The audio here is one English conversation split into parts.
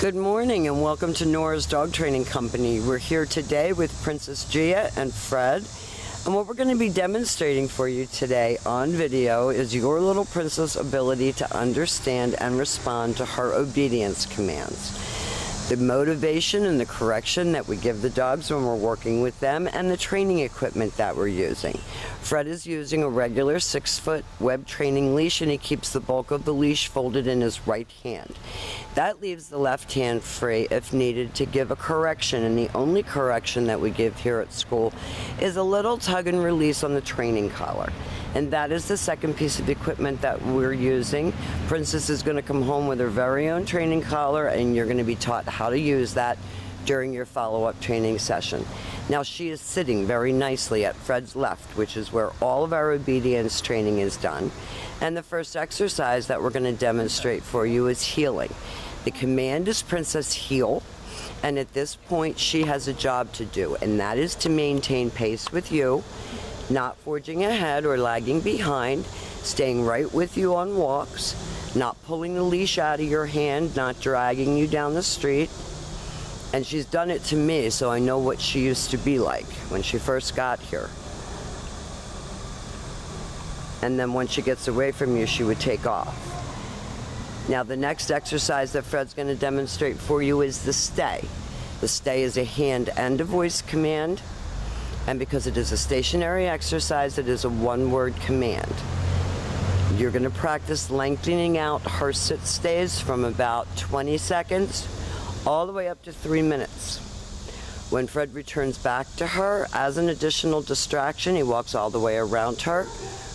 Good morning and welcome to Nora's Dog Training Company. We're here today with Princess Gia and Fred. And what we're going to be demonstrating for you today on video is your little princess' ability to understand and respond to her obedience commands. The motivation and the correction that we give the dogs when we're working with them, and the training equipment that we're using. Fred is using a regular 6-foot web training leash, and he keeps the bulk of the leash folded in his right hand. That leaves the left hand free if needed to give a correction, and the only correction that we give here at school is a little tug and release on the training collar. And that is the second piece of equipment that we're using. Princess is going to come home with her very own training collar, and you're going to be taught how to use that during your follow-up training session. Now, she is sitting very nicely at Fred's left, which is where all of our obedience training is done. And the first exercise that we're going to demonstrate for you is heeling. The command is Princess heel, and at this point she has a job to do, and that is to maintain pace with you, not forging ahead or lagging behind, staying right with you on walks, not pulling the leash out of your hand, not dragging you down the street. And she's done it to me, so I know what she used to be like when she first got here. And then when she gets away from you, she would take off. Now, the next exercise that Fred's going to demonstrate for you is the stay. The stay is a hand and a voice command. And because it is a stationary exercise, it is a one-word command. You're going to practice lengthening out her sit stays from about 20 seconds all the way up to 3 minutes. When Fred returns back to her, as an additional distraction, he walks all the way around her,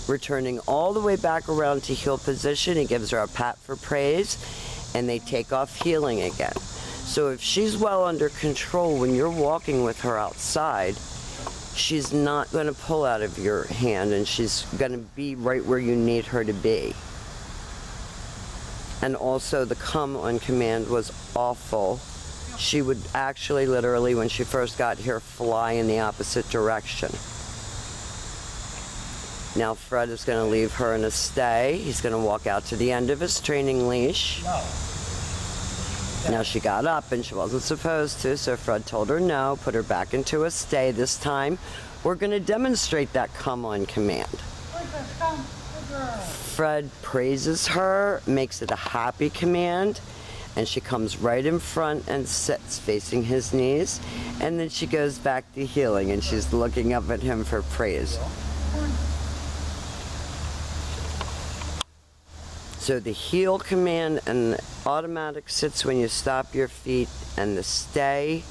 returning all the way back around to heel position. He gives her a pat for praise, and they take off heeling again. So if she's well under control when you're walking with her outside, she's not going to pull out of your hand, and she's going to be right where you need her to be. And also, the come on command was awful. She would actually literally, when she first got here, fly in the opposite direction. Now Fred is going to leave her in a stay. He's going to walk out to the end of his training leash. Now she got up and she wasn't supposed to, so Fred told her no, put her back into a stay. This time, we're going to demonstrate that come on command. Fred praises her, makes it a happy command, and she comes right in front and sits facing his knees, and then she goes back to heeling, and she's looking up at him for praise. So the heel command and the automatic sits when you stop your feet, and the stay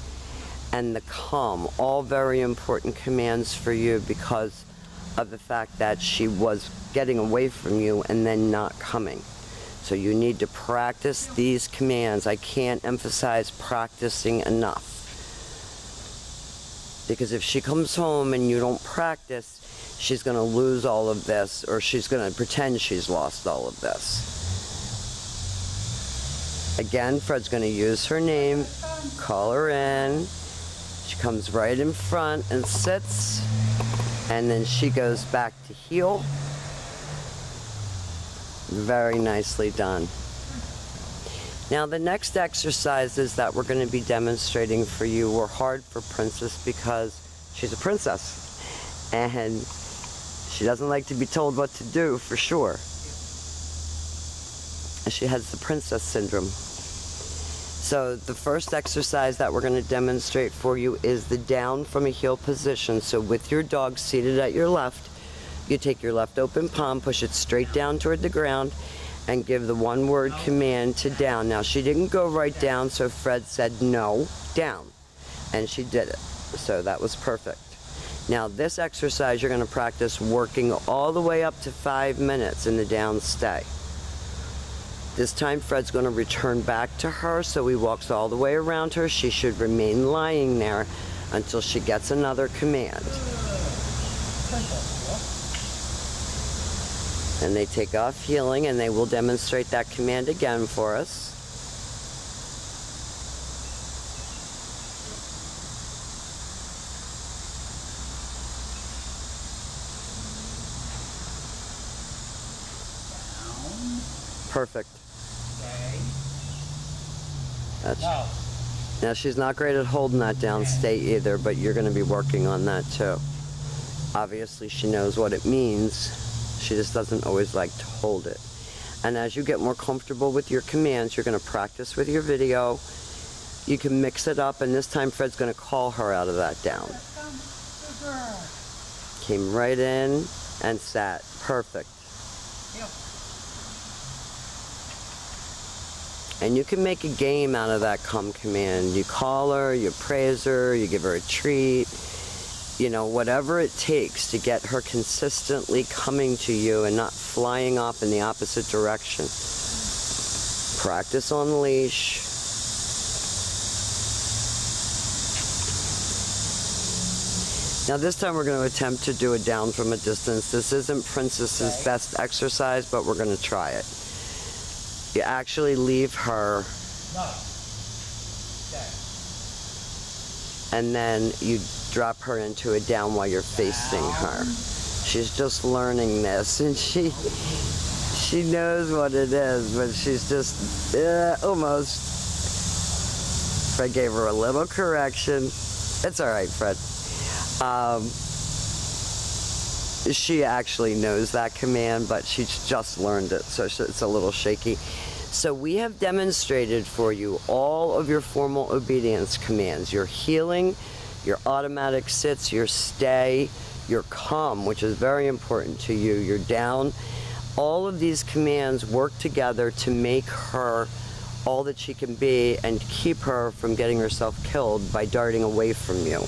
and the come, all very important commands for you because of the fact that she was getting away from you and then not coming. So you need to practice these commands. I can't emphasize practicing enough. Because if she comes home and you don't practice, she's going to lose all of this, or she's going to pretend she's lost all of this. Again, Fred's going to use her name, call her in. She comes right in front and sits, and then she goes back to heel. Very nicely done. Now, the next exercises that we're going to be demonstrating for you were hard for Princess because she's a princess, and she doesn't like to be told what to do, for sure. She has the princess syndrome. So the first exercise that we're going to demonstrate for you is the down from a heel position. So with your dog seated at your left, you take your left open palm, push it straight down toward the ground, and give the one-word command to down. Now, she didn't go right down, so Fred said no, down. And she did it. So that was perfect. Now, this exercise you're going to practice working all the way up to 5 minutes in the down stay. This time, Fred's going to return back to her, so he walks all the way around her. She should remain lying there until she gets another command. And they take off heeling, and they will demonstrate that command again for us. Perfect. Now, she's not great at holding that down stay either, but you're going to be working on that too. Obviously, she knows what it means. She just doesn't always like to hold it. And as you get more comfortable with your commands, you're going to practice with your video. You can mix it up, and this time Fred's going to call her out of that down. Came right in and sat. Perfect. And you can make a game out of that come command. You call her, you praise her, you give her a treat, you know, whatever it takes to get her consistently coming to you and not flying off in the opposite direction. Practice on leash. Now this time we're going to attempt to do it down from a distance. This isn't Princess's best exercise, but we're going to try it. You actually leave her, and then you drop her into a down while you're facing her. She's just learning this, and she knows what it is, but she's just almost. Fred gave her a little correction. It's all right, Fred. She actually knows that command, but she's just learned it, so it's a little shaky. So we have demonstrated for you all of your formal obedience commands, your healing, your automatic sits, your stay, your come, which is very important to you, your down. All of these commands work together to make her all that she can be and keep her from getting herself killed by darting away from you.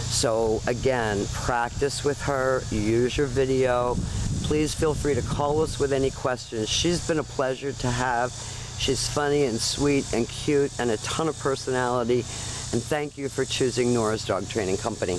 So again, practice with her, use your video. Please feel free to call us with any questions. She's been a pleasure to have. She's funny and sweet and cute and a ton of personality. And thank you for choosing Nora's Dog Training Company.